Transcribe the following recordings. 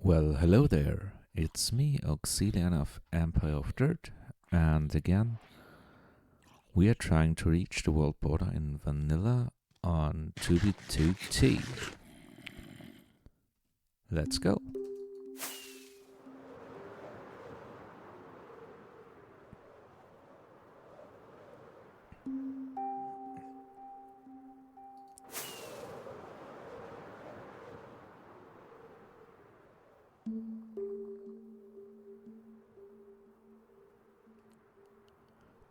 Well, hello there. It's me, Auxilian of Empire of Dirt, and again, we are trying to reach the world border in vanilla on 2b2t. Let's go.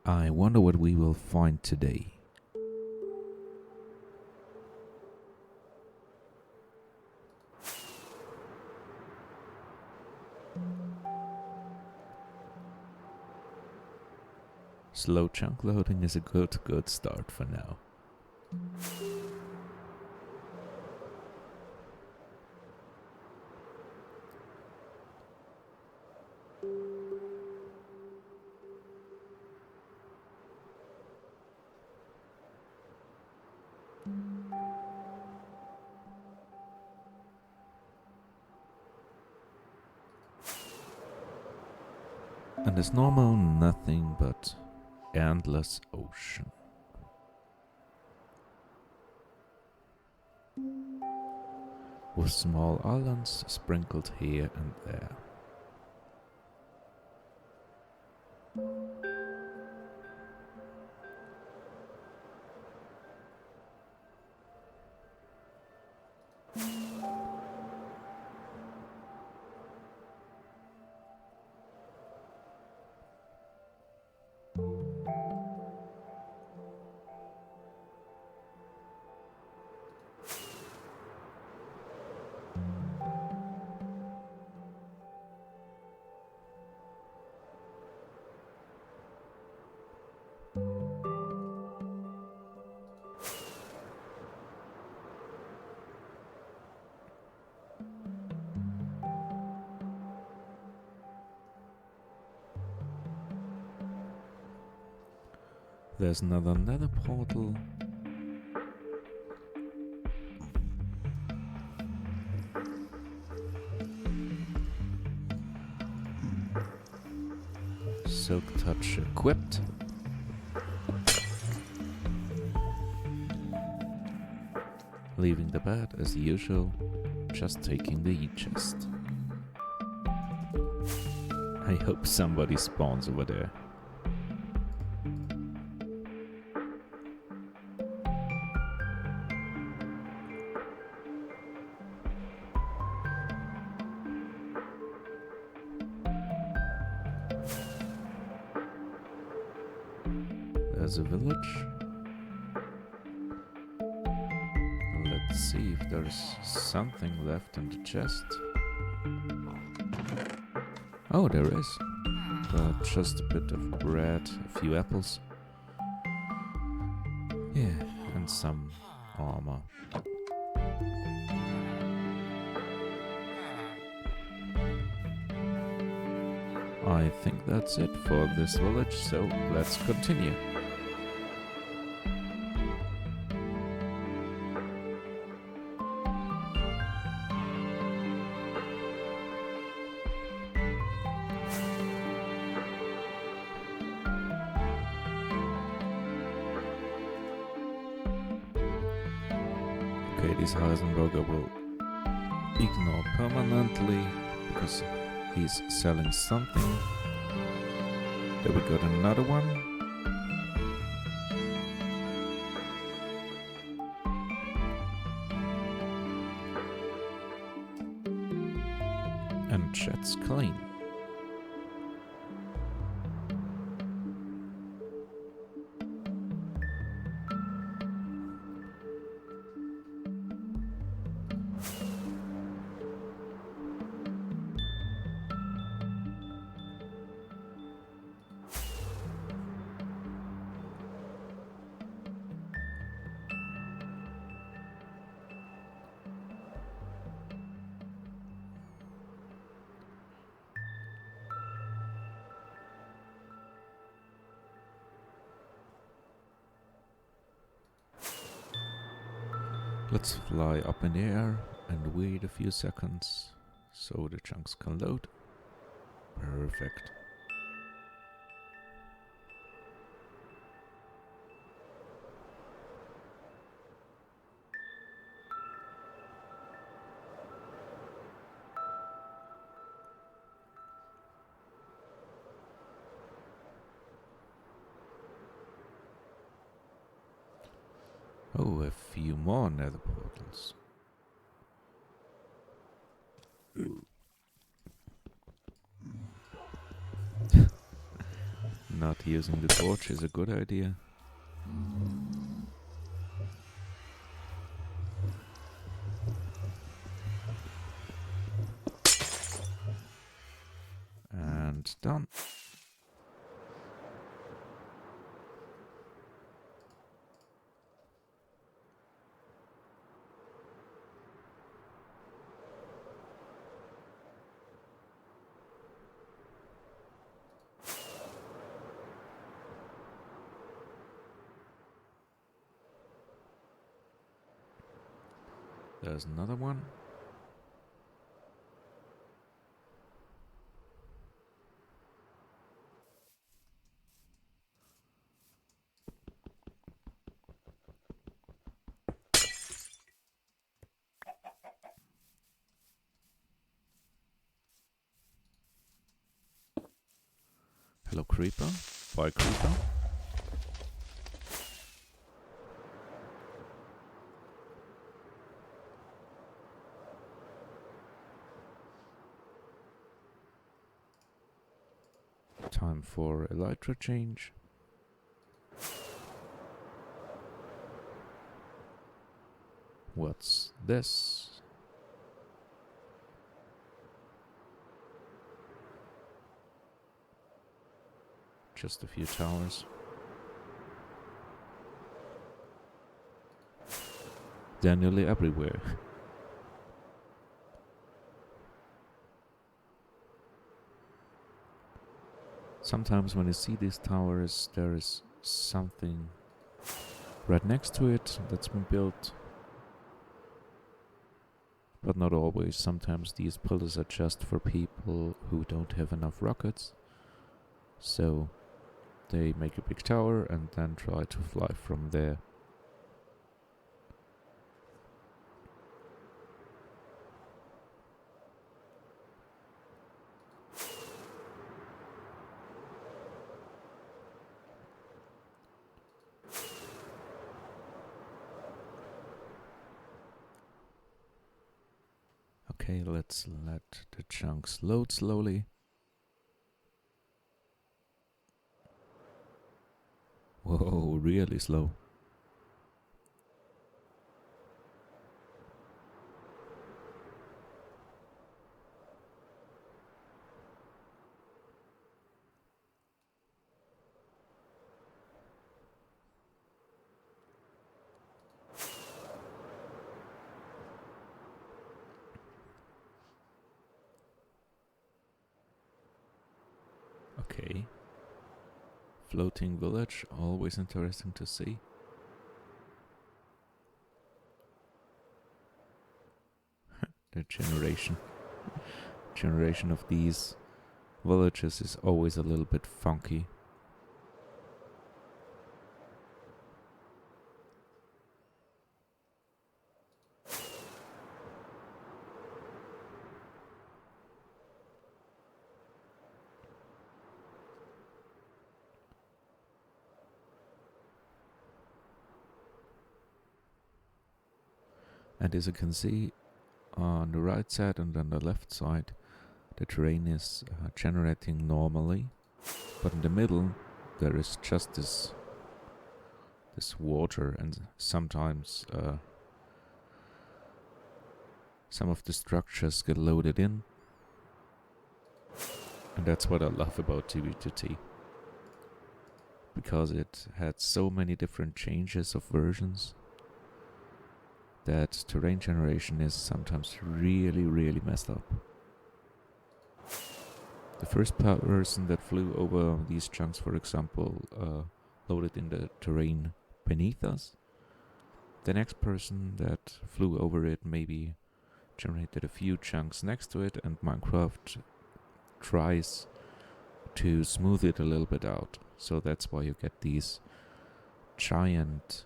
I wonder what we will find today. Slow chunk loading is a good start for now. And as normal, nothing but endless ocean. With small islands sprinkled here and there. There's another nether portal. Silk touch equipped. Leaving the bed as usual, just taking the E-chest. I hope somebody spawns over there. There's a village. Let's see if there's something left in the chest. Oh, there is. But just a bit of bread, a few apples. Yeah, and some armor. I think that's it for this village, so let's continue. Okay, this Heisenberger will ignore permanently because he's selling something. There we got another one. And chat's clean. Let's fly up in the air and wait a few seconds so the chunks can load. Perfect. Oh, a few more nether portals. Not using the torch is a good idea. And done. There's another one. Hello, creeper. Bye, creeper. Time for elytra change. What's this? Just a few towers. They're nearly everywhere. Sometimes when you see these towers, there is something right next to it that's been built. But not always. Sometimes these pillars are just for people who don't have enough rockets. So they make a big tower and then try to fly from there. Okay, let's let the chunks load slowly. Whoa, really slow. Okay. Floating village, always interesting to see. The generation of these villages is always a little bit funky. And as you can see, on the right side and on the left side, the terrain is generating normally, but in the middle there is just this water, and sometimes some of the structures get loaded in, and that's what I love about TB2T, because it had so many different changes of versions that terrain generation is sometimes really messed up. The first person that flew over these chunks, for example, loaded in the terrain beneath us. The next person that flew over it maybe generated a few chunks next to it, and Minecraft tries to smooth it a little bit out. So that's why you get these giant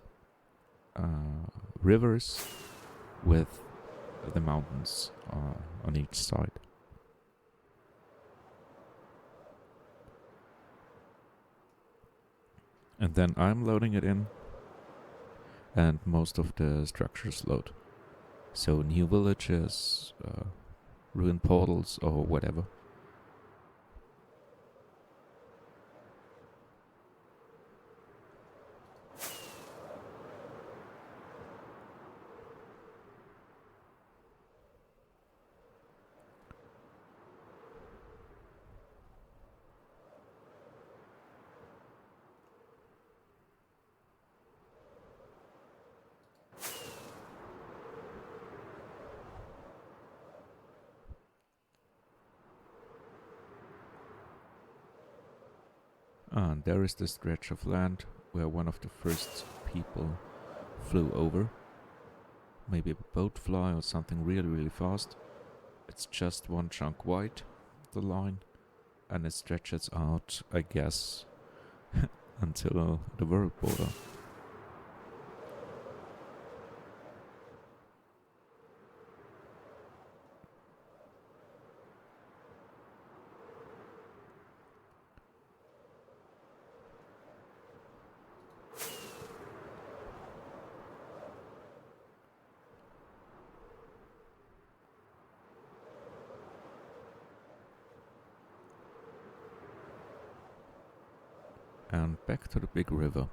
rivers with the mountains on each side. And then I'm loading it in, and most of the structures load. So new villages, ruined portals, or whatever. And there is the stretch of land where one of the first people flew over. Maybe a boat fly or something really, really fast. It's just one chunk wide, the line, and it stretches out, I guess, until the world border. And back to the big river.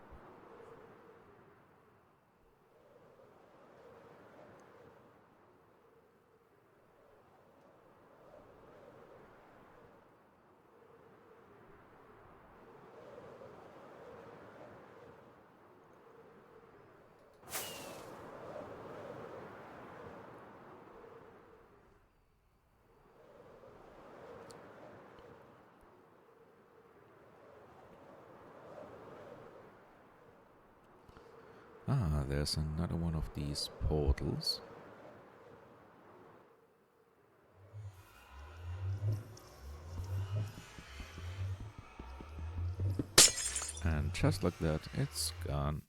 Ah, there's another one of these portals. And just like that, it's gone.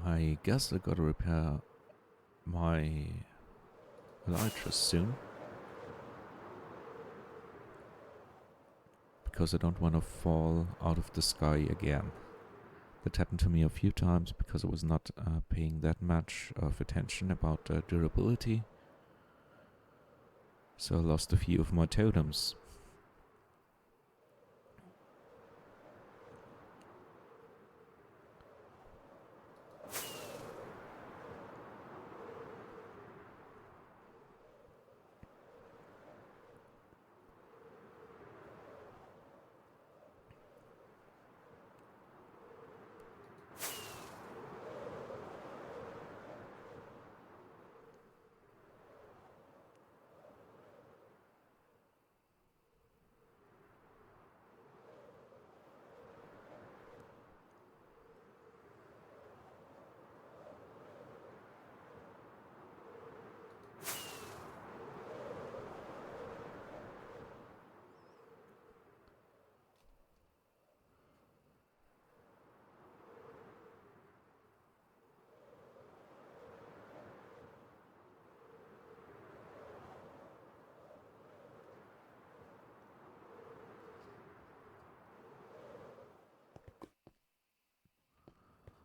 I guess I gotta repair my elytra soon. Because I don't want to fall out of the sky again. That happened to me a few times because I was not paying that much of attention about durability. So I lost a few of my totems.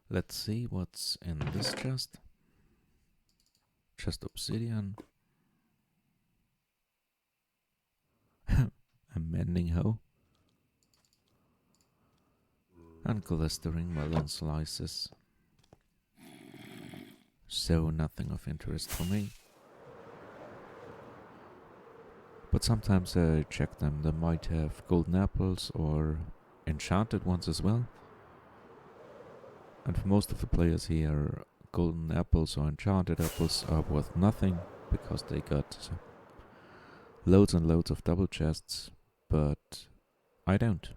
Let's see what's in this chest. Just obsidian. A mending hoe. And glistering melon slices. So nothing of interest for me. But sometimes I check them. They might have golden apples or enchanted ones as well. And for most of the players here, golden apples or enchanted apples are worth nothing because they got loads and loads of double chests, but I don't.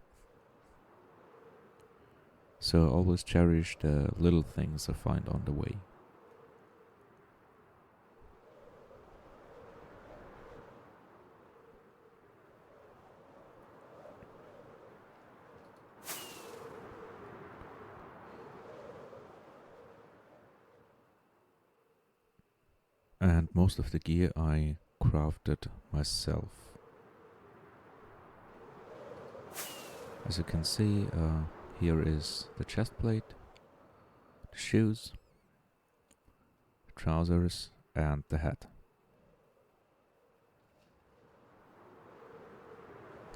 So I always cherish the little things I find on the way. And most of the gear I crafted myself. As you can see, here is the chest plate, the shoes, the trousers, and the hat.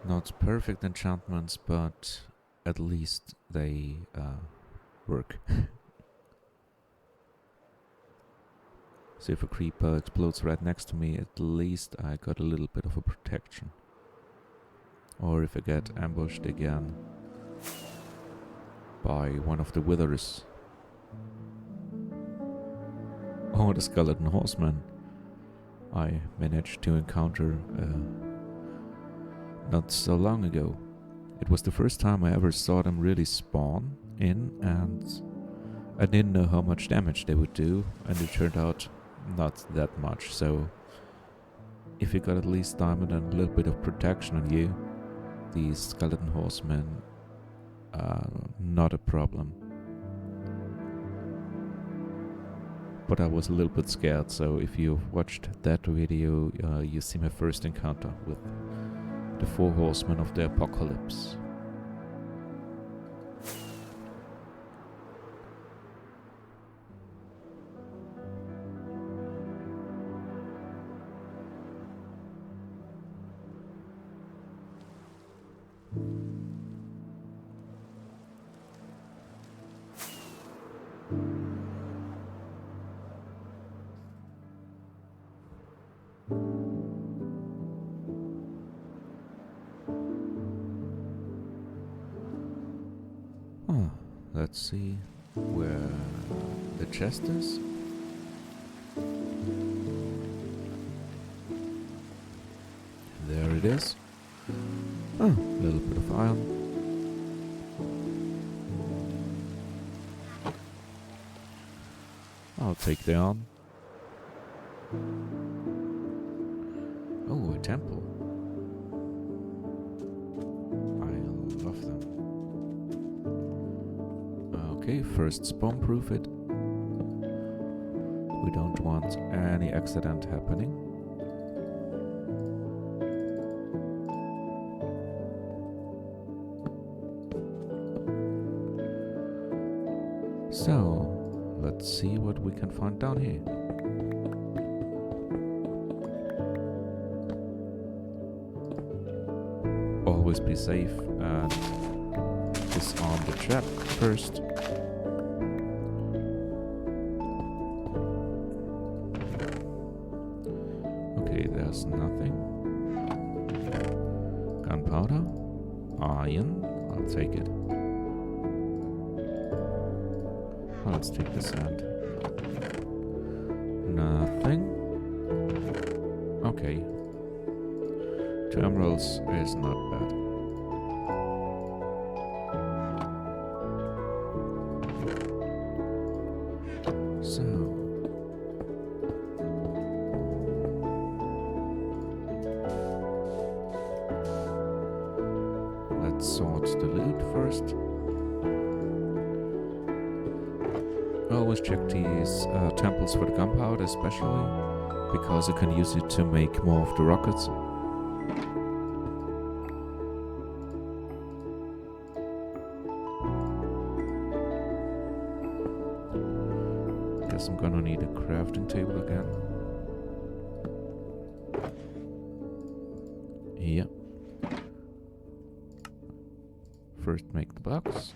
Not perfect enchantments, but at least they work. So if a creeper explodes right next to me, at least I got a little bit of a protection. Or if I get ambushed again by one of the withers. Oh, the skeleton horseman I managed to encounter not so long ago. It was the first time I ever saw them really spawn in, and I didn't know how much damage they would do, and it turned out not that much. So if you got at least diamond and a little bit of protection on you, these skeleton horsemen not a problem. But I was a little bit scared, so if you've watched that video, you see my first encounter with the 4 horsemen of the apocalypse. Let's see where the chest is. There it is. Oh, a little bit of iron. I'll take the iron. Oh, a temple. I love them. Okay, first spawn-proof it. We don't want any accident happening. So, let's see what we can find down here. Always be safe and disarm the trap first. Okay, there's nothing. Gunpowder, iron, I'll take it. Let's take the sand. Nothing. Okay. 2 emeralds is not bad. So. Let's sort the loot first. I always check these temples for the gunpowder, especially because you can use it to make more of the rockets. Guess I'm gonna need a crafting table again. Yeah. First make the box.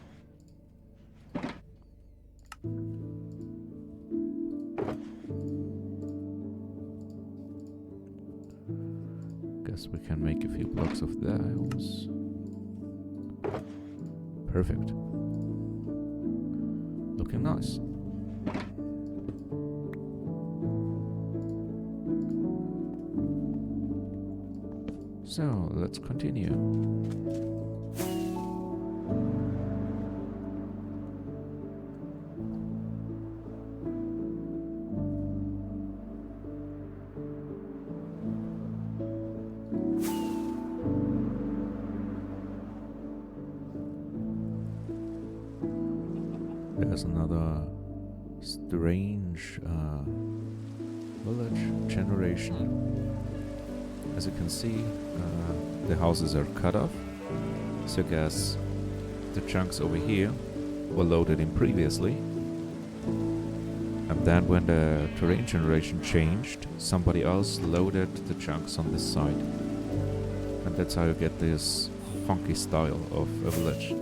guess we can make a few blocks of those. Perfect. Looking nice. So, let's continue. There's another strange village generation. As you can see, the houses are cut off, so I guess the chunks over here were loaded in previously, and then when the terrain generation changed, somebody else loaded the chunks on this side, and that's how you get this funky style of a village.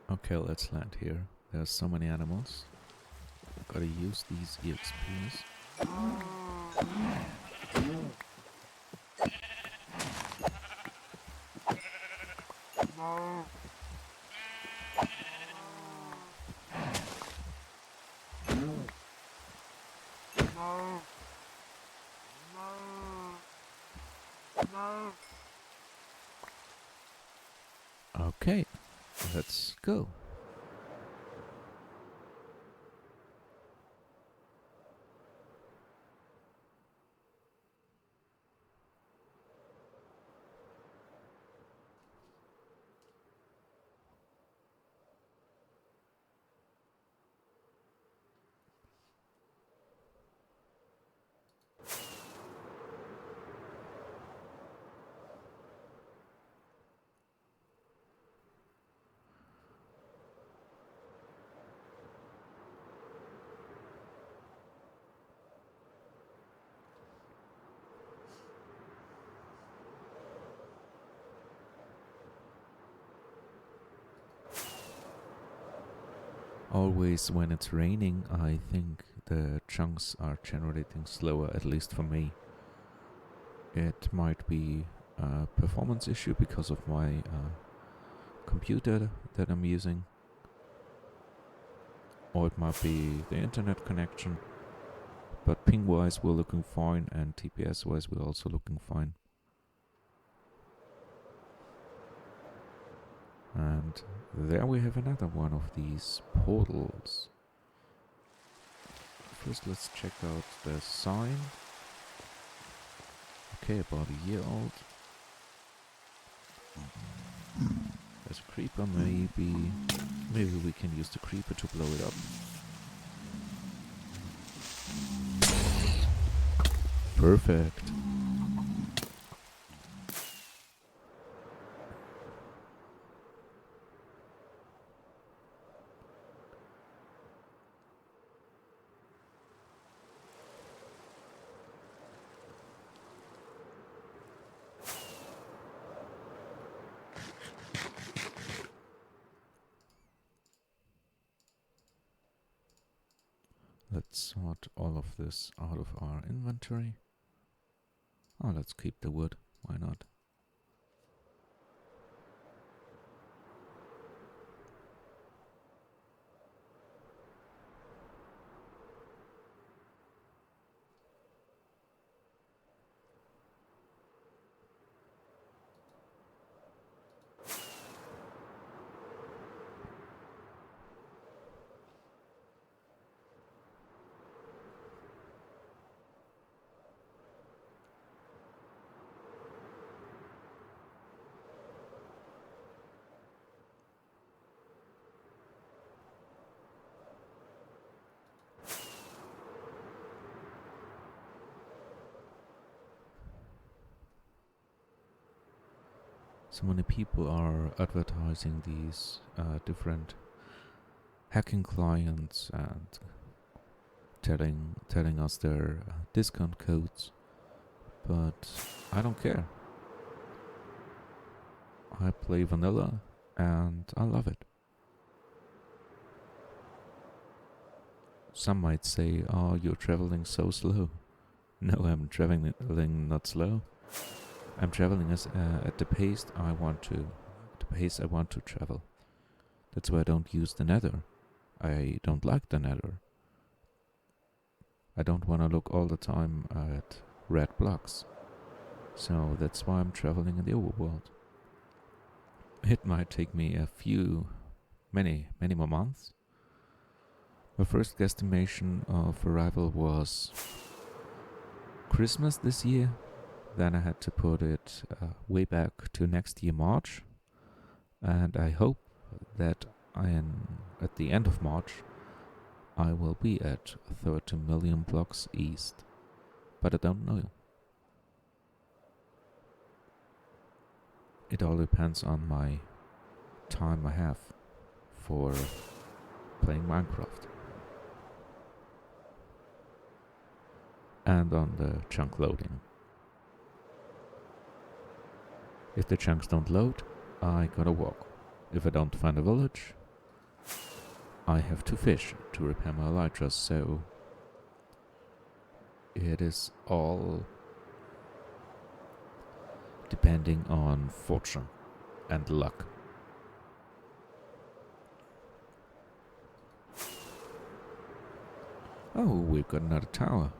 Okay, let's land here. There's so many animals. Gotta use these EXPs. Okay, let's go. Always when it's raining, I think the chunks are generating slower, at least for me. It might be a performance issue because of my computer that I'm using, or it might be the internet connection, but ping-wise we're looking fine, and TPS-wise we're also looking fine. And there we have another one of these portals. First let's check out the sign. Okay, about a year old. There's a creeper, maybe we can use the creeper to blow it up. Perfect. Let's sort all of this out of our inventory. Oh, let's keep the wood. Why not? So many people are advertising these different hacking clients and telling us their discount codes, but I don't care. I play vanilla and I love it. Some might say, "Oh, you're traveling so slow." No, I'm traveling not slow. I'm traveling at the pace I want to travel. That's why I don't use the Nether. I don't like the Nether. I don't want to look all the time at red blocks. So that's why I'm traveling in the overworld. It might take me many more months. My first guesstimation of arrival was Christmas this year. Then I had to put it way back to next year March. And I hope that at the end of March I will be at 30 million blocks east. But I don't know. It all depends on my time I have for playing Minecraft. And on the chunk loading. If the chunks don't load, I gotta walk. If I don't find a village, I have to fish to repair my elytras, so it is all depending on fortune and luck. Oh, we've got another tower.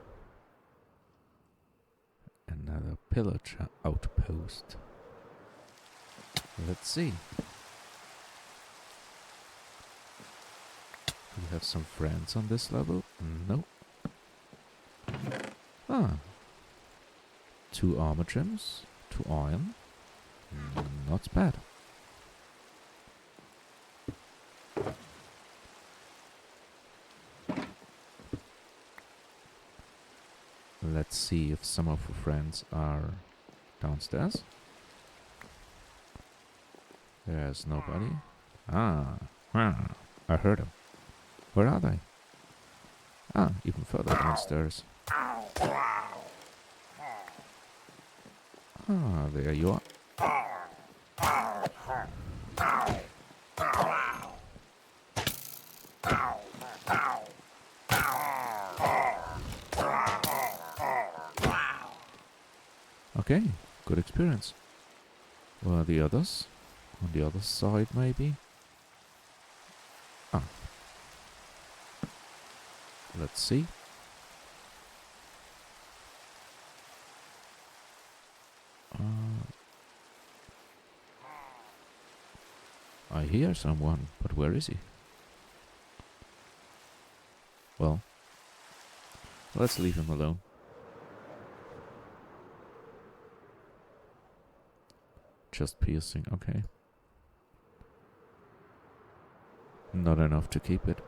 Another pillager outpost. Let's see. Do we have some friends on this level? No. Ah. 2 armor gems, 2 iron. Not bad. Let's see if some of our friends are downstairs. There's nobody. I heard them. Where are they? Even further downstairs. There you are. Okay, good experience. Where are the others? On the other side, maybe? Let's see. I hear someone, but where is he? Well, let's leave him alone. Just piercing, okay. Not enough to keep it.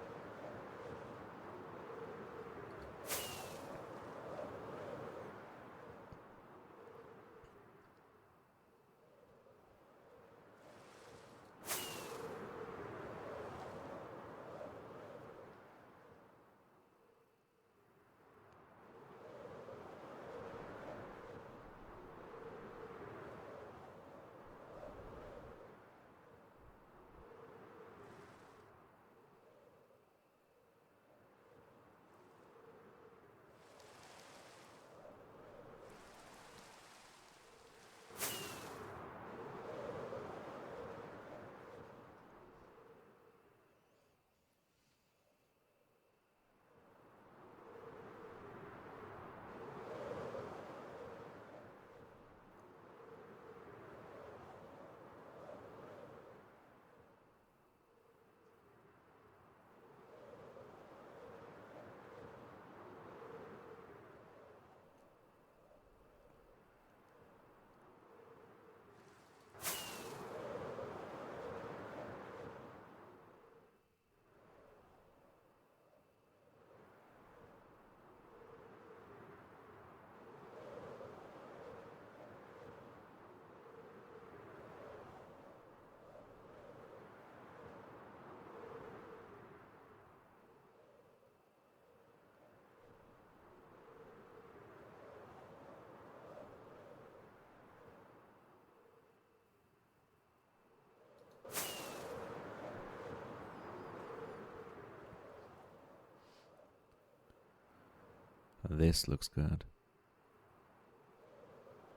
This looks good.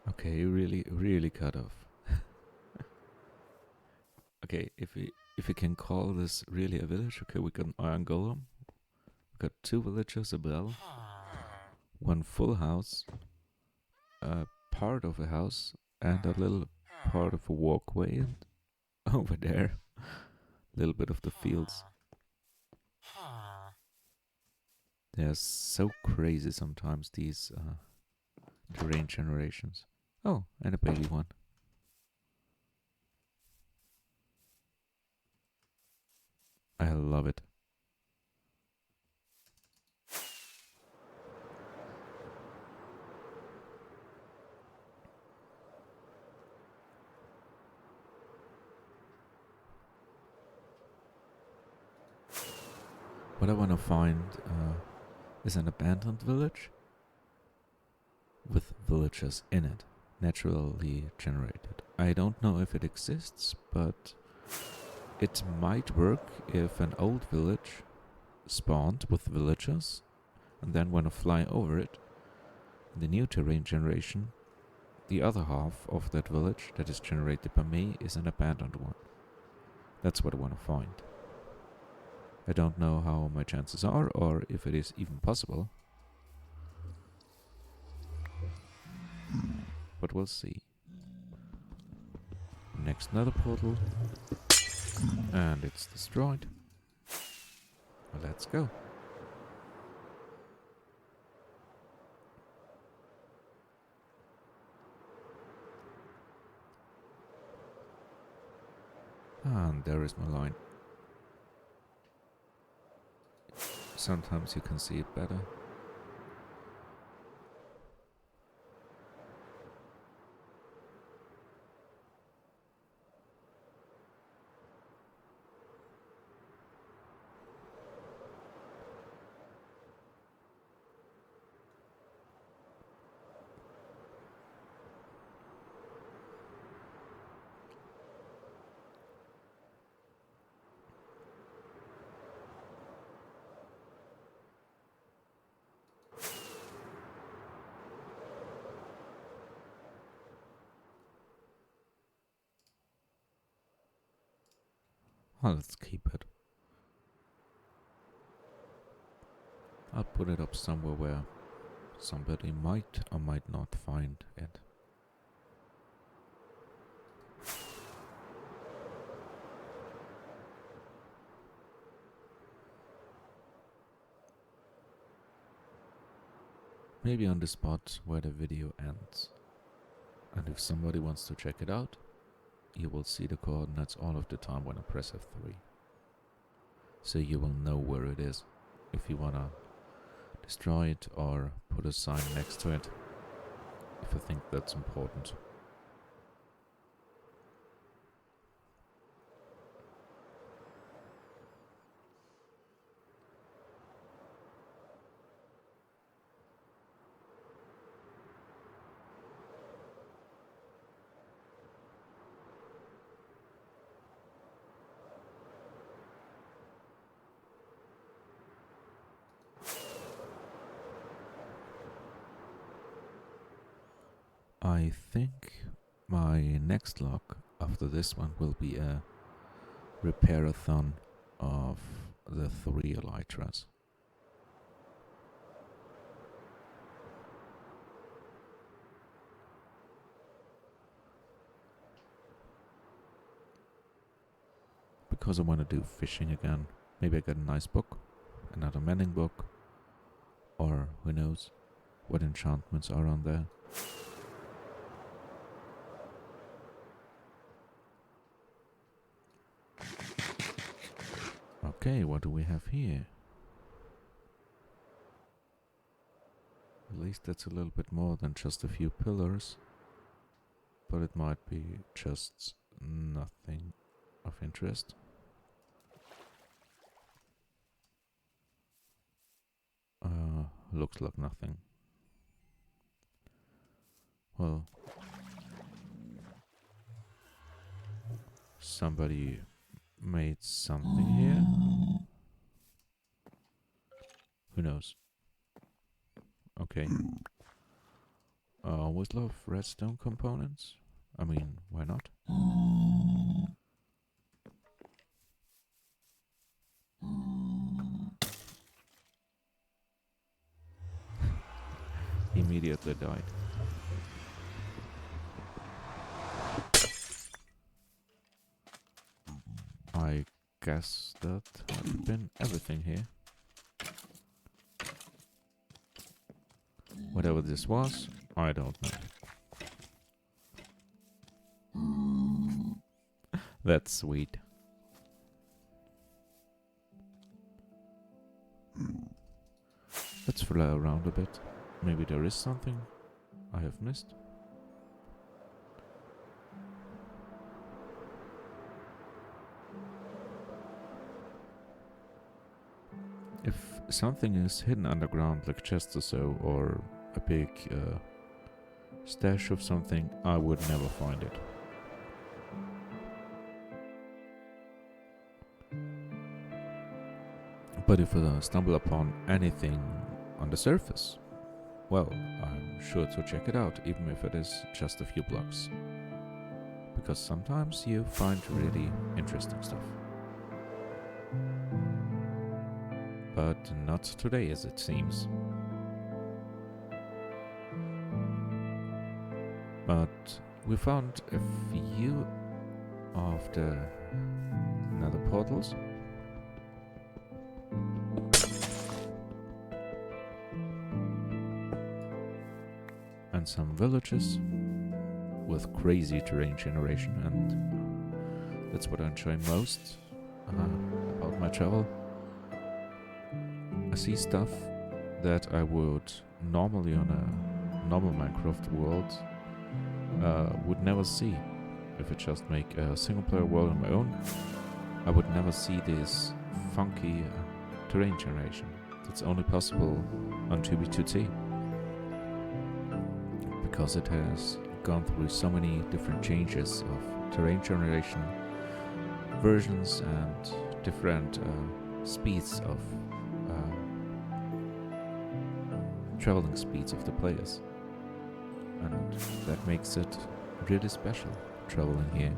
Okay, really cut off. Okay, if we can call this really a village, okay, we got an iron golem. We got 2 villagers, a bell, 1 full house, a part of a house, and a little part of a walkway, and over there, a little bit of the fields. They're so crazy sometimes, these terrain generations. Oh, and a baby one. I love it. What I want to find is an abandoned village with villagers in it, naturally generated. I don't know if it exists, but it might work if an old village spawned with villagers, and then when I fly over it, the new terrain generation, the other half of that village that is generated by me is an abandoned one. That's what I want to find. I don't know how my chances are, or if it is even possible. But we'll see. Next nether portal. And it's destroyed. Let's go. And there is my line. Sometimes you can see it better. Well, let's keep it. I'll put it up somewhere where somebody might or might not find it. Maybe on the spot where the video ends. And if somebody wants to check it out, you will see the coordinates all of the time when I press F3. So you will know where it is if you wanna destroy it or put a sign next to it, if I think that's important. I think my next log after this one will be a repair-a-thon of the 3 elytras. Because I want to do fishing again. Maybe I get a nice book, another mending book, or who knows what enchantments are on there. Okay, what do we have here? At least that's a little bit more than just a few pillars. But it might be just nothing of interest. Looks like nothing. Well, somebody made something here. Who knows? Okay. Always love redstone components. I mean, why not? Immediately died. I guess that had been everything here. Whatever this was, I don't know. That's sweet. Let's fly around a bit. Maybe there is something I have missed. If something is hidden underground, like chests or so, or a big stash of something, I would never find it. But if I stumble upon anything on the surface, well, I'm sure to check it out, even if it is just a few blocks. Because sometimes you find really interesting stuff. But not today, as it seems. But we found a few of the nether portals. And some villages with crazy terrain generation, and that's what I enjoy most about my travel. I see stuff that I would normally on a normal Minecraft world would never see. If I just make a single player world on my own, I would never see this funky terrain generation. That's only possible on 2b2t. Because it has gone through so many different changes of terrain generation, versions, and different speeds of traveling speeds of the players. And that makes it really special, traveling here.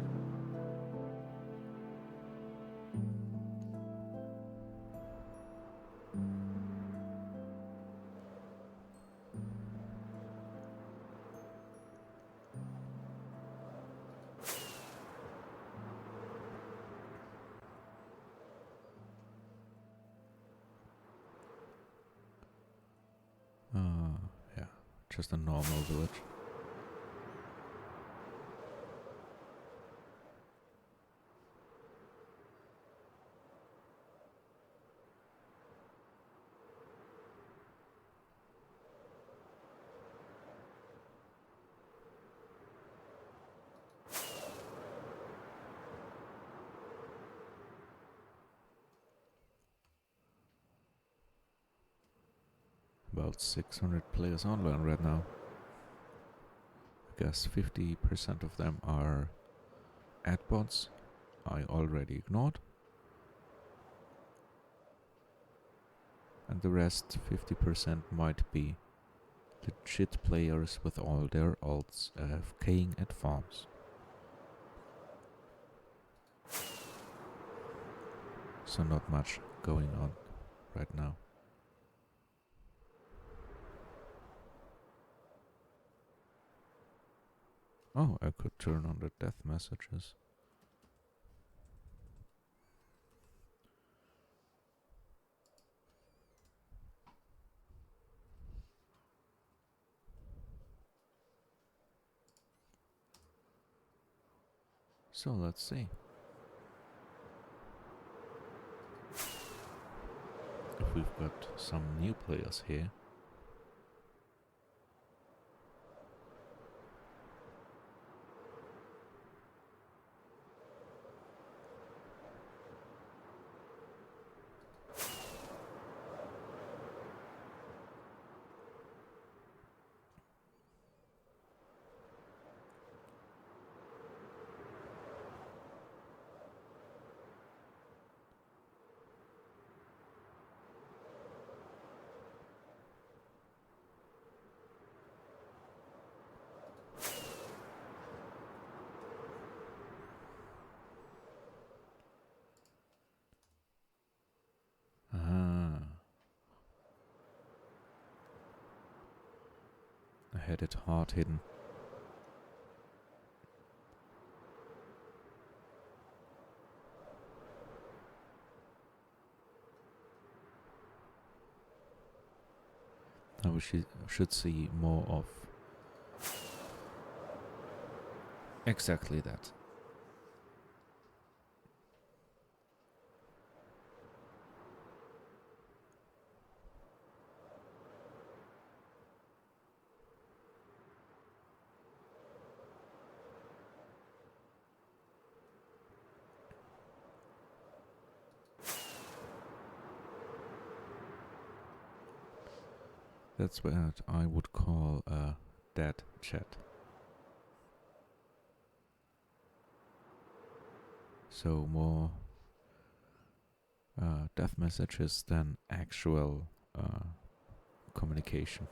Yeah, just a normal village. About 600 players online right now. I guess 50% of them are ad bots I already ignored. And the rest 50% might be legit players with all their alts AFKing at farms. So not much going on right now. Oh, I could turn on the death messages. So let's see. If we've got some new players here. had it hard hidden. Now we should see more of exactly that. That's what I would call a dead chat. So more death messages than actual communication.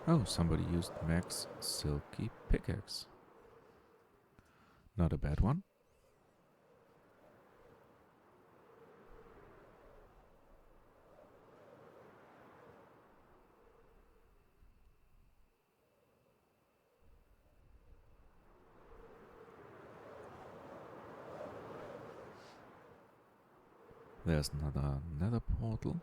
Oh, somebody used Mac's silky pickaxe. Not a bad one. There's another nether portal.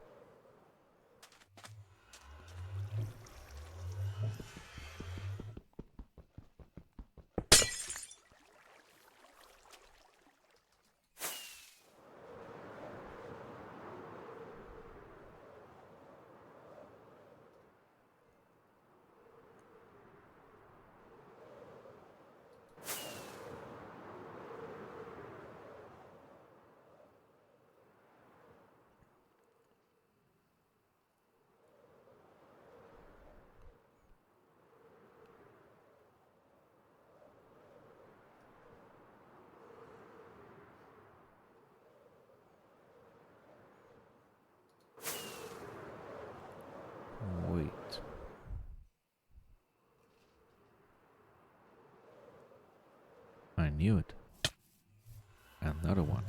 Wait. I knew it. Another one.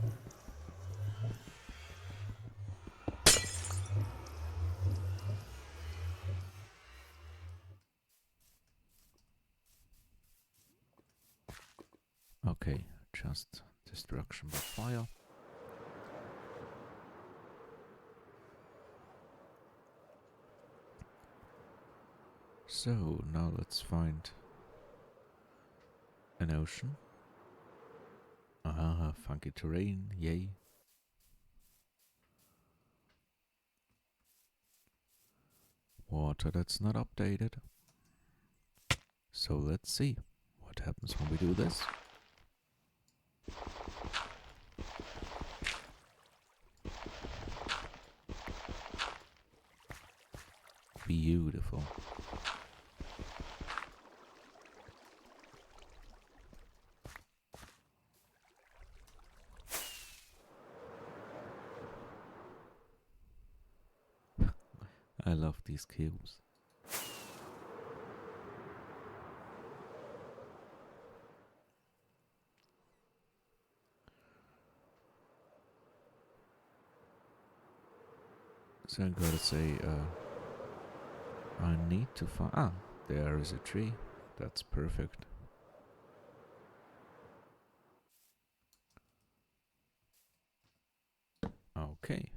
Okay, just destruction by fire. So now let's find an ocean. Ah, funky terrain, yay. Water that's not updated. So let's see what happens when we do this. Beautiful. I love these cubes. So I gotta say, I need to find... Ah, there is a tree. That's perfect. Okay.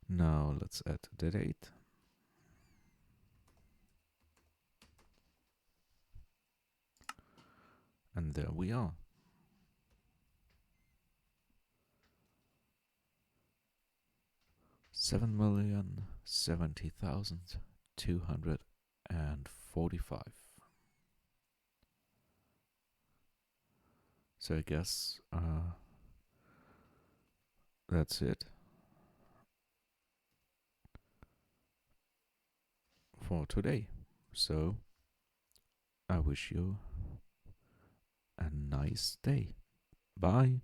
Now let's add the date. And there we are. 7,070,245. So I guess that's it for today. So I wish you a nice day. Bye.